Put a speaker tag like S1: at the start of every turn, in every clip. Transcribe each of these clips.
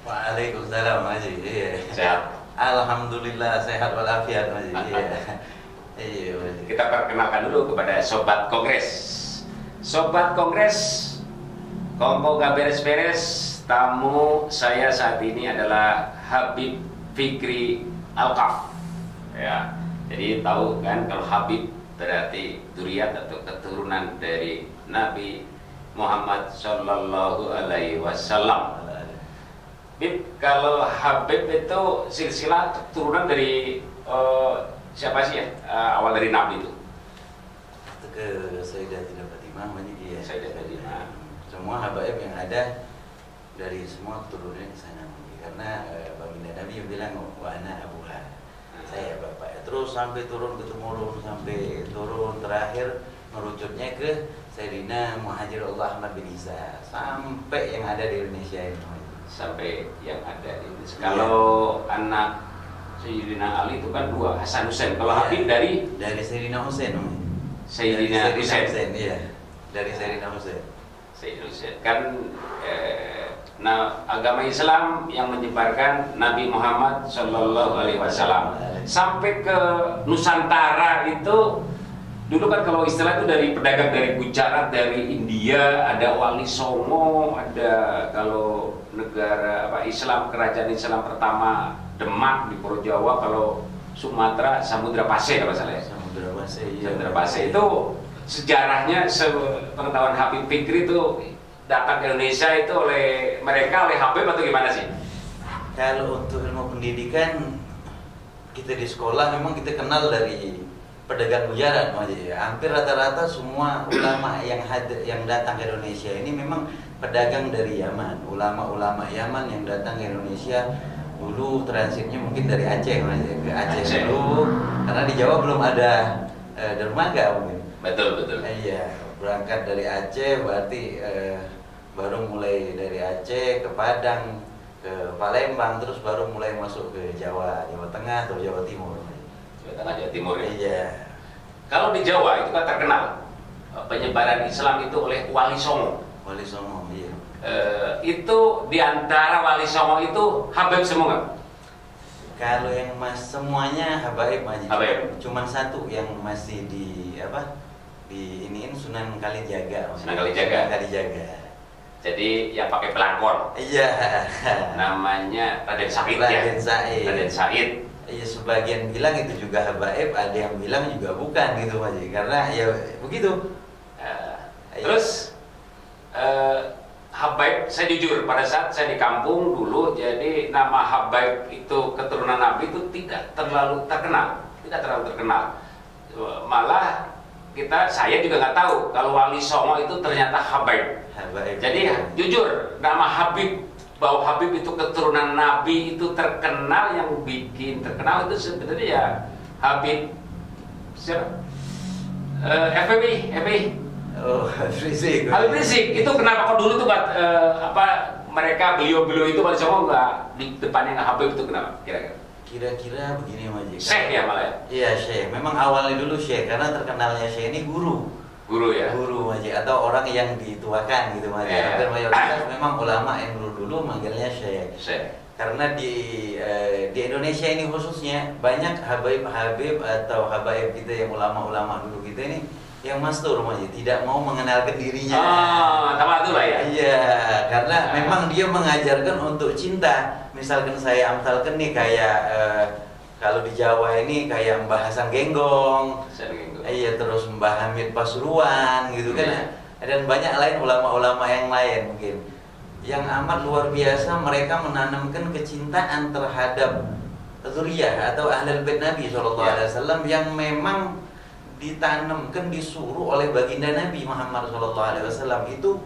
S1: Waalaikumsalam Haji. Iya.
S2: Sehat.
S1: Alhamdulillah sehat walafiat Haji. Iya. Iya Haji.
S2: Kita perkenalkan dulu kepada Sobat Kongres. Sobat Kongres, Kongko gak beres-beres. Tamu saya saat ini adalah Habib Fikri Alkaf. Ya, jadi tahu kan kalau Habib berarti duriat atau keturunan dari Nabi Muhammad Sallallahu Alaihi Wasallam. Bib, kalau Habib itu silsilah keturunan dari siapa sih ya? Awal dari Nabi itu?
S1: Itu ke Sayyidatina Fatimah Haji. Iya.
S2: Sayyidatina Fatimah.
S1: Semua habaib yang ada dari semua keturunan di sana karena baginda Nabi yang bilang wa ana abuha. Saya bapaknya. Terus sampai turun ke temurun, sampai turun terakhir merucutnya ke Sayyidina Muhajirullah Ahmad bin Isa sampai yang ada di Indonesia ini.
S2: Sampai yang ada di Indonesia. Kalau anak Sayyidina Ali itu kan dua, Hasan Husain. Kalau Habib dari
S1: Sayyidina Husain.
S2: Sayyidina Husain.
S1: Iya. Dari Sayyidina Husain.
S2: Sayyidina Husain kan nah, agama Islam yang menyebarkan Nabi Muhammad Shallallahu Alaihi Wasallam sampai ke Nusantara itu dulu kan kalau istilah itu dari pedagang dari Gujarat, dari India, ada Wali Songo, ada kalau negara Islam, kerajaan Islam pertama Demak di Pulau Jawa, kalau Sumatera Samudra Pasai kalau salah ya.
S1: Samudra Pasai. Iya.
S2: Samudra Pasai itu sejarahnya pengetahuan Habib Fikri itu datang ke Indonesia itu oleh mereka, oleh Habib atau gimana sih?
S1: Kalau untuk ilmu pendidikan kita di sekolah memang kita kenal dari pedagang Gujarat, hampir rata-rata semua ulama yang datang ke Indonesia ini memang pedagang dari Yaman, ulama-ulama Yaman yang datang ke Indonesia dulu transitnya mungkin dari Aceh, ke Aceh dulu, karena di Jawa belum ada dermaga mungkin.
S2: Betul.
S1: Iya, berangkat dari Aceh berarti baru mulai dari Aceh ke Padang, ke Palembang, terus baru mulai masuk ke Jawa Tengah atau Jawa Timur.
S2: Jawa Tengah, Jawa Timur ya.
S1: Iya.
S2: Kalau di Jawa itu kan terkenal penyebaran Islam itu oleh Wali Songo.
S1: Wali Songo, iya.
S2: Itu diantara Wali Songo itu Habib semua nggak?
S1: Kalau yang semuanya habaib aja.
S2: Habaib.
S1: Cuman satu yang masih di iniin Sunan Kalijaga.
S2: Sunan Kalijaga. Jadi yang pakai pelakor.
S1: Iya.
S2: Namanya Raden Said ya. Raden Said.
S1: Iya, sebagian bilang itu juga habaib, ada yang bilang juga bukan gitu Mas. Karena ya begitu.
S2: Terus habaib, saya jujur pada saat saya di kampung dulu, jadi nama habaib itu keturunan Nabi itu tidak terlalu terkenal, malah saya juga nggak tahu kalau Wali Songo itu ternyata habaib. Jadi jujur nama Habib, bahwa Habib itu keturunan Nabi itu terkenal, yang bikin terkenal itu sebenarnya ya Habib siapa? FPI.
S1: Oh, Rizik.
S2: Habib Rizik itu kenapa kok dulu tuh mereka beliau itu Wali Songo nggak di depannya nggak Habib itu kenapa kira-kira?
S1: Kira-kira begini Mas.
S2: Syekh ya malah ya?
S1: Iya Syekh. Memang awalnya dulu Syekh karena terkenalnya Syekh ini guru ya, guru Mas, atau orang yang dituakan gitu Mas. Hampir mayoritas memang ulama yang dulu manggilnya Syekh. Karena di Indonesia ini khususnya banyak habaib atau habaib kita yang ulama-ulama dulu kita ini yang mastur Mas, tidak mau mengenalkan dirinya.
S2: Tawadhu lah ya.
S1: Iya, karena memang dia mengajarkan untuk cinta. Misalkan saya amsalkan nih kayak kalau di Jawa ini kayak Mbah Hasan Genggong. Iya, terus Mbah Hamid Pasuruan gitu kan. Dan banyak lain ulama-ulama yang lain mungkin. Yang amat luar biasa, mereka menanamkan kecintaan terhadap zuriyah atau ahlul bait Nabi SAW yang memang ditanamkan, disuruh oleh baginda Nabi Muhammad SAW itu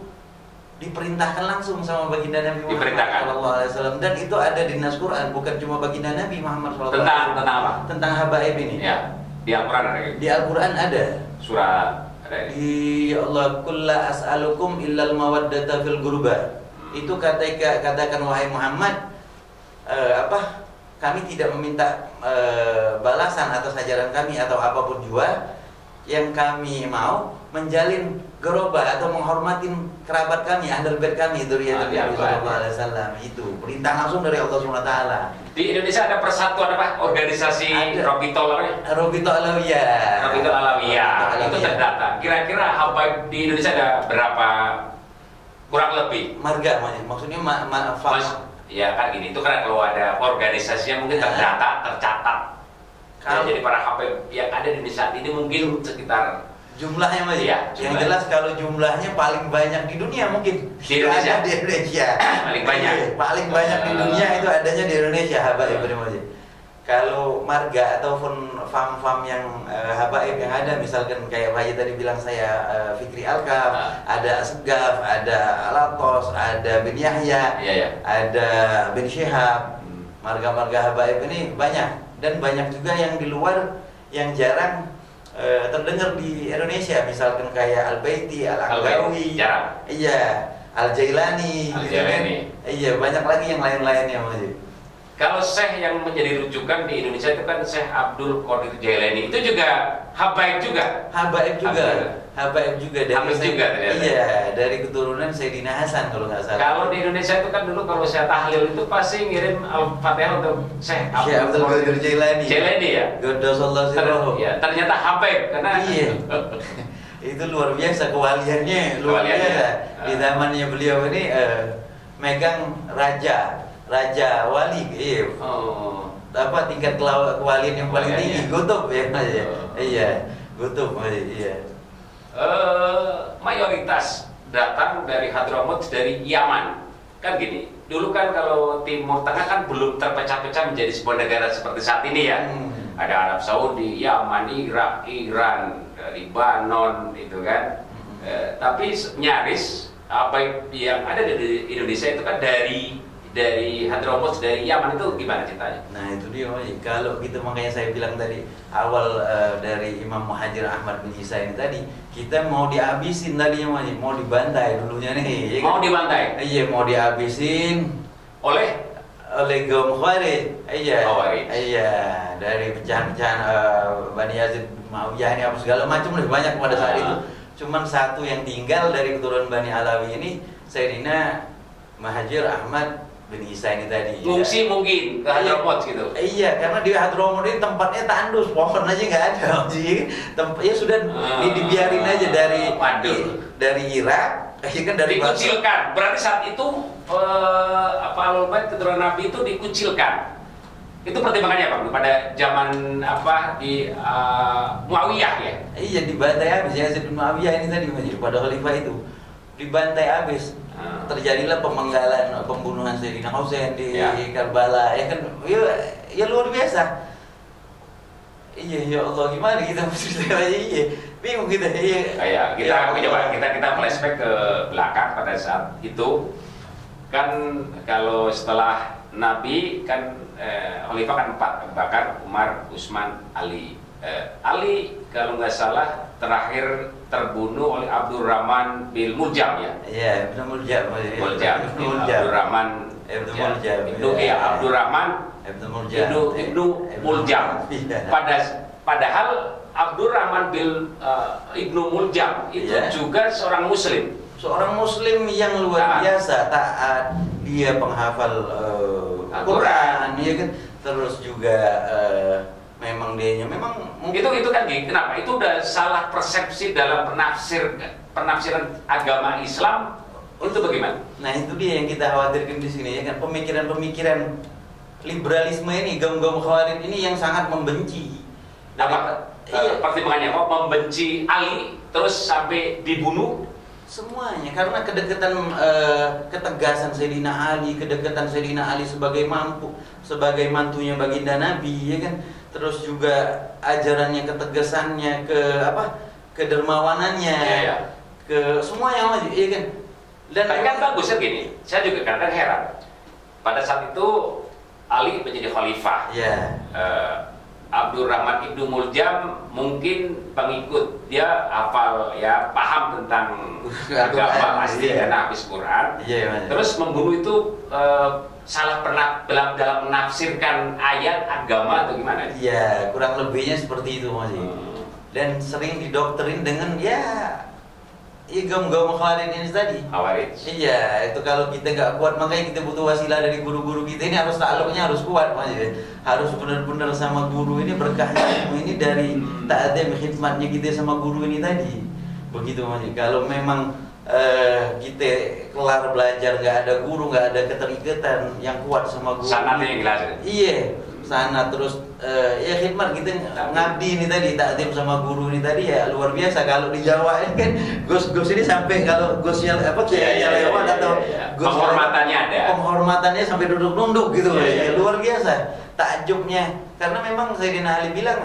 S1: diperintahkan langsung sama baginda Nabi Muhammad SAW, dan itu ada di nas Quran, bukan cuma baginda Nabi Muhammad SAW.
S2: Tentang apa?
S1: Tentang habaib ini.
S2: Ya, di Al-Quran ada.
S1: Di Al-Quran ada.
S2: Surah ada.
S1: Di Allah kulla as'alukum illal mawaddata fil qurba. Itu katakan wahai Muhammad, kami tidak meminta balasan atas ajaran kami atau apapun jua, yang kami mau menjalin gerobah atau menghormatin kerabat kami, ahlul bait kami, dzurriyyah Nabi sallallahu alaihi wasallam. Itu perintah langsung dari Allah Subhanahu wa taala.
S2: Di Indonesia ada persatuan apa? Organisasi Robito
S1: Alawiyah.
S2: Robito Alawiyah. Itu terdata. Kira-kira habaib di Indonesia ada berapa? Kurang lebih.
S1: Marga maksudnya
S2: ya kan gini, itu kan kalau ada organisasinya mungkin terdata, tercatat. Ya, jadi para habaib yang ada di saat ini mungkin sekitar
S1: jumlahnya Mas
S2: ya,
S1: yang jelas kalau jumlahnya paling banyak di dunia mungkin
S2: di Indonesia.
S1: Di Indonesia
S2: paling banyak.
S1: Paling banyak di dunia itu adanya di Indonesia habaib Mas. Kalau marga ataupun fam-fam yang habaib yang ada, misalkan kayak Pak Haji tadi bilang saya Fikri Alkaf, ada Segaf, ada Alatos, ada bin Yahya, ada bin Syihab. Marga-marga habaib ini banyak, dan banyak juga yang di luar yang jarang terdengar di Indonesia, misalkan kayak Al-Baiti, Al-Anggawi, iya, Al-Jailani, gitu kan? Iya, banyak lagi yang lain-lainnya Mas.
S2: Kalau Syekh yang menjadi rujukan di Indonesia itu kan Syekh Abdul Qadir Jailani, itu juga habaib juga.
S1: Habaib juga dari iya, dari keturunan Sayyidina Hasan kalau nggak salah.
S2: Kalau di Indonesia itu kan dulu kalau saya tahlil itu pasti ngirim Al-Fatihah untuk Syekh
S1: Abdul Qadir Jailani.
S2: Jailani ya.
S1: Qaddasallahu sirrahu.
S2: Ya, ternyata habaib karena
S1: iya. Itu luar biasa kewaliannya, luar biasa. Di zamannya beliau ini megang raja wali, apa tingkat kewalian yang paling tinggi, Qutub ya Mas ya. Iya, Qutub Mas, iya.
S2: Mayoritas datang dari Hadramaut, dari Yaman. Kan gini, dulu kan kalau Timur Tengah kan belum terpecah-pecah menjadi sebuah negara seperti saat ini ya. Ada Arab Saudi, Yaman, Irak, Iran, Libanon, itu kan. Tapi nyaris apa yang ada di Indonesia itu kan dari Hadramaut, dari Yaman, itu gimana ceritanya?
S1: Nah itu dia Mas. Kalau gitu makanya saya bilang tadi awal dari Imam Muhajir Ahmad bin Isa ini tadi, kita mau dihabisin tadinya Mas, mau dibantai dulunya nih.
S2: Mau dibantai?
S1: Iya, mau dihabisin
S2: oleh
S1: kaum Khawarij. Iya. Iya, dari pecahan-pecahan Bani Yazid, Muawiyah ini apa segala macam lebih banyak pada saat itu. Cuman satu yang tinggal dari keturunan Bani Alawi ini, Sayyidina Muhajir Ahmad bin Isa ini tadi.
S2: Fungsi ya. Mungkin ke Hadramaut gitu.
S1: Iya, karena di Hadramaut ini tempatnya tandus, pohon aja nggak ada. Ya sudah dibiarin aja dari Irak, ya kan dari
S2: dikucilkan. Berarti saat itu Ahlul Bait keturunan Nabi itu dikucilkan. Itu pertimbangannya Pak pada zaman apa di Muawiyah ya?
S1: Iya, dibantai habis ya Yazid bin Muawiyah ini tadi pada khalifah itu. Dibantai habis. Terjadilah pembunuhan Sayyidina Husain di Karbala, ya kan, ya luar biasa. Iya, ya Allah, gimana kita mesti iya, bingung kita.
S2: Iya, kita flashback ke belakang pada saat itu kan. Kalau setelah Nabi kan khalifah kan 4, Abu Bakar, Umar, Utsman, Ali. Ali kalau nggak salah terakhir terbunuh oleh Abdurrahman bin Muljam ya.
S1: Iya, Muljam.
S2: Abdurrahman Ibnu Muljam. Padahal Abdurrahman bin Ibnu Muljam itu juga seorang Muslim.
S1: Seorang Muslim yang luar biasa taat, dia penghafal Al-Quran, ya kan. Terus juga memang mungkin
S2: itu kan kenapa itu udah salah persepsi dalam penafsiran agama Islam itu bagaimana?
S1: Nah itu dia yang kita khawatirkan di sini ya kan, pemikiran liberalisme ini, gaum-gaum Khawarij ini yang sangat membenci.
S2: Apa? Pertimbangannya kok membenci Ali terus sampai dibunuh?
S1: Semuanya karena ketegasan Sayyidina Ali, kedekatan Sayyidina Ali sebagai mantunya baginda Nabi, ya kan. Terus juga ajarannya, ketegasannya, kedermawanannya, ke semuanya, ya kan.
S2: Dan kan bagus ya gini. Saya juga kadang heran. Pada saat itu Ali menjadi khalifah. Abdurrahman Ibnu Muljam mungkin pengikut, dia hafal ya, paham tentang agama pasti karena habis Quran. Terus membunuh itu salah pernah dalam menafsirkan ayat agama atau gimana?
S1: Iya, kurang lebihnya seperti itu Mas. Dan sering didoktrin dengan gaum-gaum Khawarij ini tadi.
S2: Khawarij.
S1: Iya, itu kalau kita nggak kuat, makanya kita butuh wasilah dari guru-guru kita. Ini harus takluknya harus kuat, maksudnya. Harus benar-benar sama guru ini, berkahnya ini dari ta'adzim khidmatnya kita sama guru ini tadi. Begitu, maksudnya. Kalau memang kita kelar belajar nggak ada guru, nggak ada keterikatan yang kuat sama guru.
S2: Sanatnya yang jelas.
S1: Iya, sana terus ya khidmat kita ngabdi ini tadi, takdim sama guru ini tadi ya luar biasa. Kalau di Jawa ini kan gus-gus ini sampai kalau gusnya apa kiainya lewat atau
S2: penghormatannya ada.
S1: Penghormatannya sampai duduk-duduk gitu ya, luar biasa. Takjubnya karena memang Sayyidina Ali bilang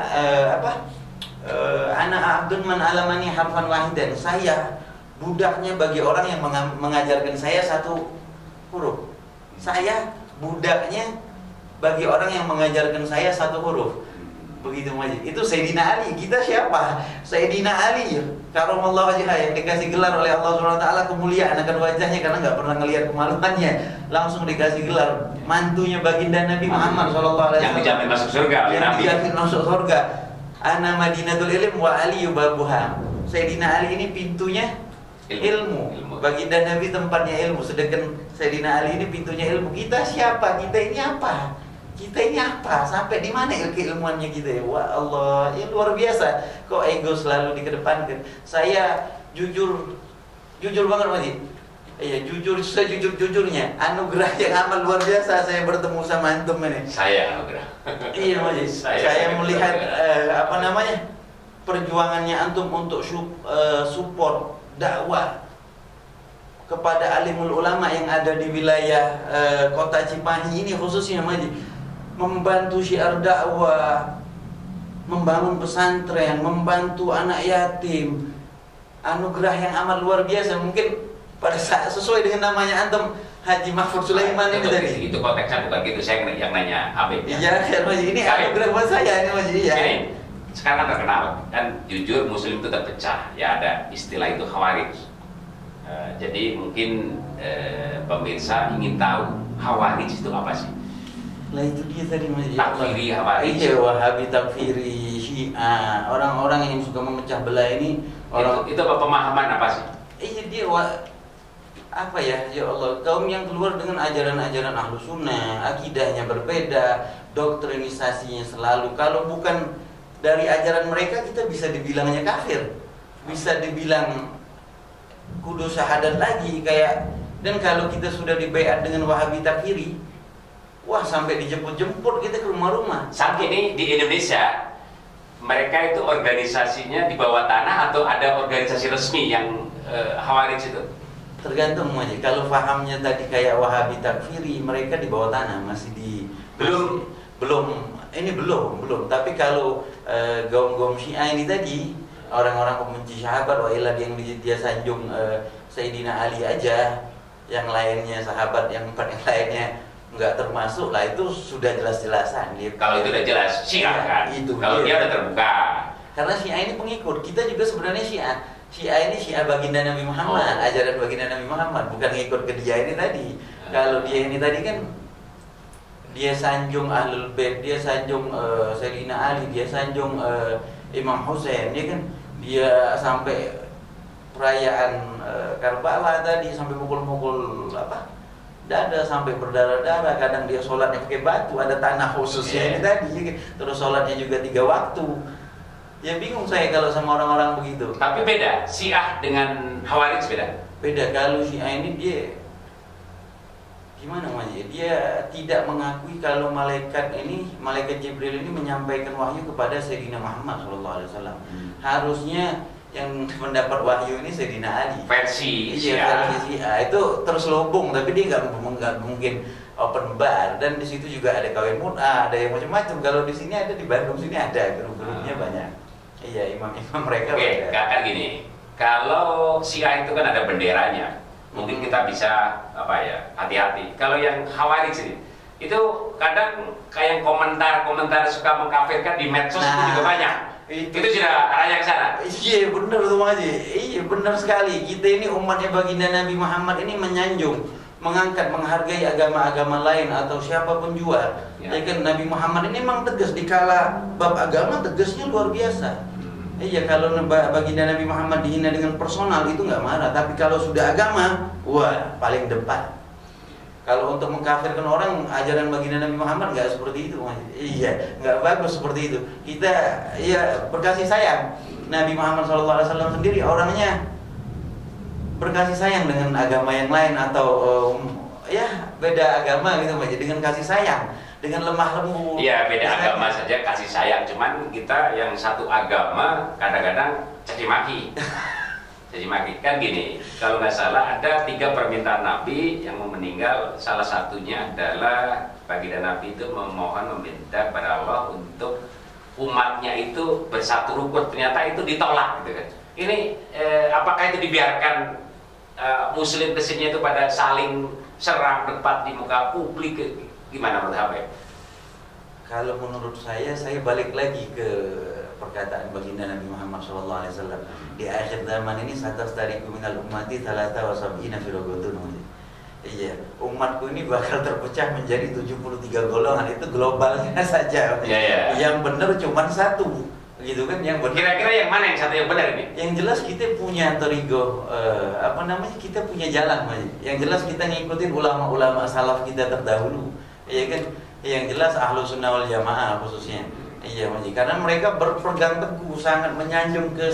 S1: ana abdun man alamani harfan wahidan. Saya budaknya bagi orang yang mengajarkan saya satu huruf. Saya budaknya bagi orang yang mengajarkan saya satu huruf. Begitu Majid. Itu Sayyidina Ali. Kita siapa? Sayyidina Ali, karamallahu wajhah, yang dikasih gelar oleh Allah Subhanahu wa taala kemuliaan akan wajahnya karena nggak pernah ngelihat kemaluannya. Langsung dikasih gelar mantunya baginda Nabi Muhammad sallallahu alaihi wasallam.
S2: Yang dijamin masuk surga oleh Nabi.
S1: Yang dijamin masuk surga. Ana Madinatul Ilm wa Ali babuha. Sayyidina Ali ini pintunya ilmu. Baginda Nabi tempatnya ilmu, sedangkan Sayyidina Ali ini pintunya ilmu. Kita siapa? Kita ini apa? Kita ini apa? Sampai di mana keilmuannya kita ya? Wah Allah, ya luar biasa. Kok ego selalu dikedepankan? Saya jujur banget Majid. Iya, jujur, sejujur-jujurnya. Anugerah yang amat luar biasa saya bertemu sama antum ini.
S2: Saya anugerah.
S1: Iya Majid. Saya melihat perjuangannya antum untuk support dakwah kepada alimul ulama yang ada di wilayah kota Cimahi ini khususnya Majid, membantu syiar dakwah, membangun pesantren, membantu anak yatim. Anugerah yang amat luar biasa. Mungkin pada saat sesuai dengan namanya antum Haji Mahfud Sulaiman ini tadi.
S2: Itu konteksnya bukan gitu, saya yang nanya Habib.
S1: Iya, Majid, ini anugerah buat saya ini Majid ya.
S2: Sekarang terkenal kan, jujur Muslim itu terpecah. Ya ada istilah itu Khawarij. Jadi mungkin pemirsa ingin tahu Khawarij itu apa sih?
S1: Lah itu dia tadi Mas.
S2: Takfiri Khawarij.
S1: Iya, Wahabi, takfiri, Syiah, orang-orang yang suka memecah belah ini
S2: itu pemahaman apa sih?
S1: Iya dia apa ya Allah, kaum yang keluar dengan ajaran-ajaran ahlu sunnah, akidahnya berbeda, doktrinisasinya selalu, kalau bukan dari ajaran mereka kita bisa dibilangnya kafir, bisa dibilang kudu syahadat lagi kayak. Dan kalau kita sudah dibaiat dengan Wahabi takfiri, wah sampai dijemput-jemput kita ke rumah-rumah.
S2: Saat ini di Indonesia mereka itu organisasinya di bawah tanah atau ada organisasi resmi yang Khawarij itu?
S1: Tergantung aja. Kalau pahamnya tadi kayak Wahabi takfiri, mereka di bawah tanah, masih di belum. Tapi kalau gaum-gaum Syiah ini tadi, orang-orang pembenci sahabat, wailah yang dia sanjung Sayyidina Ali aja, yang lainnya sahabat yang empat yang lainnya nggak termasuk, lah itu sudah jelas-jelasan.
S2: Kalau itu udah jelas Syiah kan.
S1: Itu
S2: kalau dia udah terbuka.
S1: Karena Syiah ini pengikut, kita juga sebenarnya Syiah. Syiah ini Syiah baginda Nabi Muhammad, ajaran baginda Nabi Muhammad, bukan ngikut ke dia ini tadi. Kalau dia ini tadi kan dia sanjung Ahlul Bait, dia sanjung Sayyidina Ali, dia sanjung Imam Husain, dia sampai perayaan Karbala tadi sampai mukul-mukul dada sampai berdarah-darah. Kadang dia sholatnya pakai batu, ada tanah khususnya ini tadi, terus sholatnya juga 3 waktu. Ya bingung saya kalau sama orang-orang begitu.
S2: Tapi beda, Syiah dengan Khawarij beda.
S1: Beda. Kalau Syiah ini dia gimana Majid? Dia tidak mengakui kalau malaikat Jibril ini menyampaikan wahyu kepada Sayyidina Muhammad SAW. Harusnya yang mendapat wahyu ini Sayyidina Ali.
S2: Versi
S1: Syiah itu terselubung, tapi dia nggak mungkin open bar. Dan di situ juga ada kawin mut'ah, ada yang macam-macam. Kalau di sini ada, di Bandung sini ada, grup-grupnya banyak. Iya, imam-imam mereka.
S2: Oke, kan gini. Kalau Syiah itu kan ada benderanya, mungkin kita bisa hati-hati. Kalau yang Khawarij itu kadang kayak komentar suka mengkafirkan di medsos juga banyak. Itu sudah arahnya ke sana.
S1: Iya benar tuh Haji. Iya benar sekali. Kita ini umatnya baginda Nabi Muhammad ini menyanjung, mengangkat, menghargai agama-agama lain atau siapapun juga. Ya kan Nabi Muhammad ini memang tegas, dikala bab agama tegasnya luar biasa. Iya, kalau baginda Nabi Muhammad dihina dengan personal itu nggak marah, tapi kalau sudah agama, wah paling depan. Kalau untuk mengkafirkan orang, ajaran baginda Nabi Muhammad nggak seperti itu, iya, nggak bagus seperti itu. Kita ya berkasih sayang. Nabi Muhammad SAW sendiri orangnya berkasih sayang dengan agama yang lain atau ya beda agama gitu, dengan kasih sayang, dengan lemah lembut.
S2: Iya, beda agama saja kasih sayang, cuman kita yang satu agama kadang-kadang caci maki. Caci maki kan gini, kalau nggak salah ada 3 permintaan Nabi yang mau meninggal, salah satunya adalah baginda Nabi itu meminta kepada Allah untuk umatnya itu bersatu rukun, ternyata itu ditolak gitu kan. Ini apakah itu dibiarkan Muslim kesini itu pada saling serang debat di muka publik, gimana menurut Habib?
S1: Kalau menurut saya balik lagi ke perkataan baginda Nabi Muhammad SAW. Di akhir zaman ini satastariku minal ummati thalatha wa sab'ina firaqatun. Iya, umatku ini bakal terpecah menjadi 73 golongan, itu globalnya saja. Yang benar cuma 1, gitu kan? Yang benar.
S2: Kira-kira yang mana yang satu yang benar ini?
S1: Yang jelas kita punya torigo, kita punya jalan, yang jelas kita ngikutin ulama-ulama salaf kita terdahulu, iya kan? Yang jelas Ahlus Sunnah wal Jamaah khususnya, iya, karena mereka berpegang teguh, sangat menyanjung ke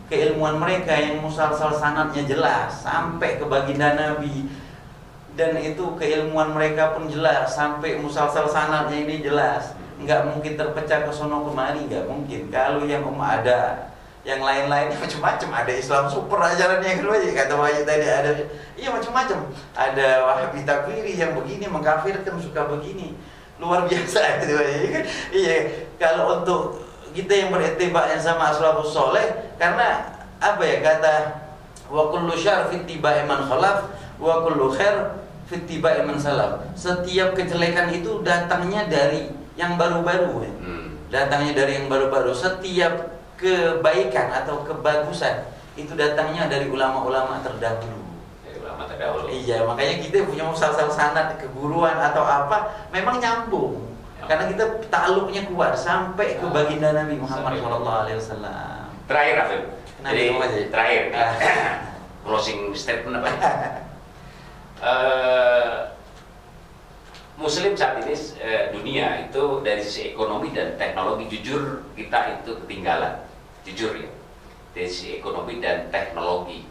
S1: keilmuan mereka yang musalsal sanadnya jelas sampai ke baginda Nabi, dan itu keilmuan mereka pun jelas sampai musalsal sanadnya ini jelas, nggak mungkin terpecah ke sono kemari, nggak mungkin. Kalau yang ada yang lain-lain macam-macam, ada Islam super ajarannya yang kedua, kata Wahyu tadi ada, iya macam-macam, ada Wahabi takfiri yang begini mengkafirkan suka begini, luar biasa gitu. Iya, kalau untuk kita yang beritibaknya sama As-Salafus Sholeh, karena apa ya, kata wa kullu syarr fi ittiba'i man khalaf wa kullu khair fi ittiba'i man salaf. Setiap kejelekan itu datangnya dari yang baru-baru, datangnya dari yang baru-baru. Setiap kebaikan atau kebagusan itu datangnya dari ulama-ulama terdahulu. Iya, makanya kita punya musalsal sanad keguruan atau apa, memang nyambung. Karena kita takluknya kuat sampai ke baginda Nabi Muhammad SAW.
S2: Terakhir, Afif. Jadi terakhir, closing statement apa? Muslim saat ini dunia itu dari sisi ekonomi dan teknologi, jujur kita itu ketinggalan, jujur ya, dari sisi ekonomi dan teknologi.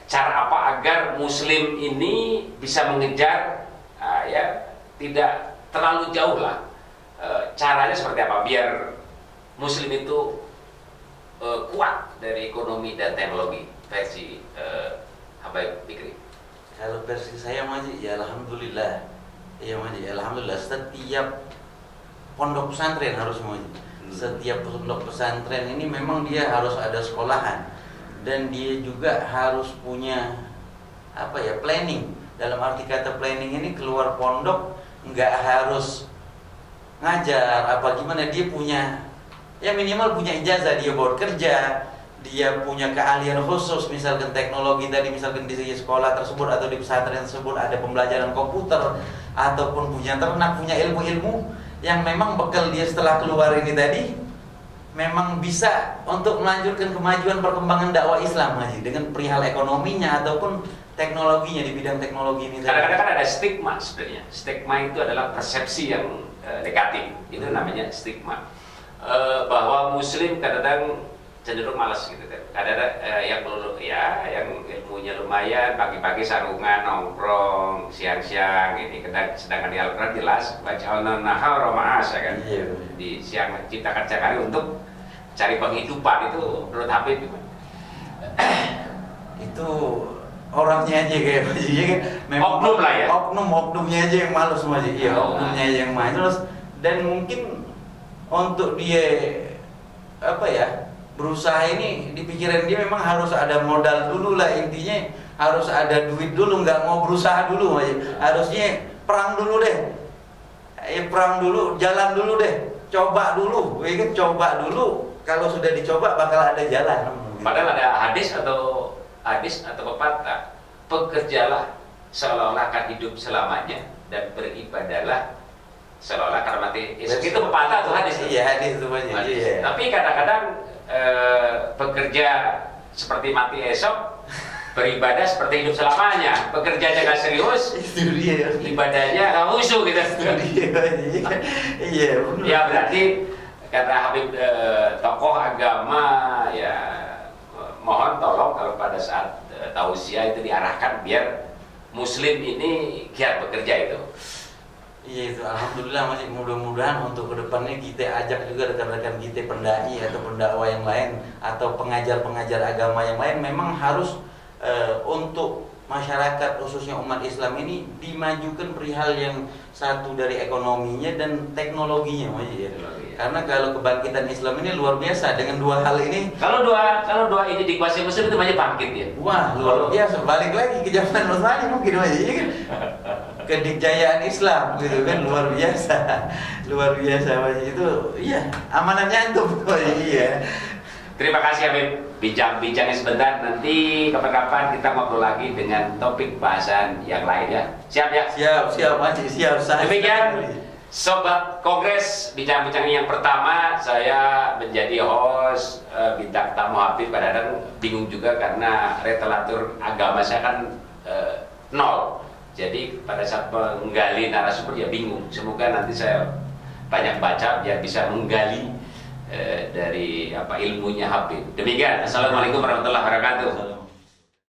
S2: Cara apa agar Muslim ini bisa mengejar, ya tidak terlalu jauh lah. Caranya seperti apa biar Muslim itu kuat dari ekonomi dan teknologi versi Habib Fikri?
S1: Kalau versi saya Maji, ya alhamdulillah, ya Maji, alhamdulillah setiap pondok pesantren harus Maji. Setiap pondok pesantren ini memang dia harus ada sekolahan, dan dia juga harus punya apa ya, planning. Dalam arti kata planning ini, keluar pondok nggak harus ngajar apa gimana, dia punya ya minimal punya ijazah, dia buat kerja, dia punya keahlian khusus, misalkan teknologi tadi, misalkan di sekolah tersebut atau di pesantren tersebut ada pembelajaran komputer, ataupun punya ternak, punya ilmu-ilmu yang memang bekal dia setelah keluar ini tadi memang bisa untuk melanjutkan kemajuan perkembangan dakwah Islam Haji, dengan perihal ekonominya ataupun teknologinya di bidang teknologi ini.
S2: Kadang-kadang kan ada stigma sebenarnya. Stigma itu adalah persepsi yang negatif, itu namanya stigma. Bahwa Muslim kadang-kadang cenderung malas gitu kan. Kadang-kadang yang ilmunya lumayan, pagi-pagi sarungan, nongkrong, siang-siang ini. Sedangkan di Al-Quran jelas waj'alna nahara ma'asya kan. Di siang ciptakan siang hari untuk cari penghidupan. Itu menurut Habib gimana?
S1: Itu orangnya aja kayak
S2: oknum lah ya.
S1: Oknumnya aja yang malas semua aja. Iya, oknumnya aja yang malas. Terus dan mungkin untuk dia apa ya, berusaha ini di pikiran dia memang harus ada modal dulu lah, intinya harus ada duit dulu, nggak mau berusaha dulu aja. Harusnya perang dulu deh. Perang dulu, jalan dulu deh. Coba dulu, ya kan, coba dulu. Kalau sudah dicoba bakal ada jalan.
S2: Padahal ada hadis atau pepatah, bekerjalah seolah-olah akan hidup selamanya dan beribadahlah seolah-olah akan mati. Itu pepatah atau hadis?
S1: Iya, hadis itu banyak. Iya.
S2: Tapi kadang-kadang bekerja seperti mati esok, beribadah seperti hidup selamanya. Bekerjanya nggak serius,
S1: Itu dia.
S2: ibadahnya nggak khusyuk gitu.
S1: Iya.
S2: Ya berarti kata Habib, tokoh agama ya mohon tolong kalau pada saat tausiah itu diarahkan biar Muslim ini giat bekerja itu.
S1: Iya itu, alhamdulillah masih mudah-mudahan untuk kedepannya kita ajak juga rekan-rekan kita pendai atau pendakwah yang lain atau pengajar-pengajar agama yang lain memang harus untuk masyarakat khususnya umat Islam ini dimajukan perihal yang satu dari ekonominya dan teknologinya, ya. Karena kalau kebangkitan Islam ini luar biasa dengan dua hal ini.
S2: Kalau dua ini dikuasai Muslim itu banyak bangkit ya.
S1: Wah luar biasa, balik lagi ke zaman Utsmani mungkin aja kan. Kedikjayaan Islam gitu kan luar biasa itu, iya amanannya antum, iya.
S2: Terima kasih Habib, bincang-bincangnya sebentar, nanti kapan-kapan kita ngobrol lagi dengan topik bahasan yang lain ya. Siap ya?
S1: Siap Haji, siap.
S2: Demikian Sobat Kongres, bincang-bincang yang pertama saya menjadi host, bintang tamu Habib. Kadang-kadang bingung juga karena retelatur agama saya kan nol. Jadi pada saat menggali narasumber ya bingung. Semoga nanti saya banyak baca biar bisa menggali dari ilmunya Habib. Demikian. Assalamualaikum warahmatullahi wabarakatuh.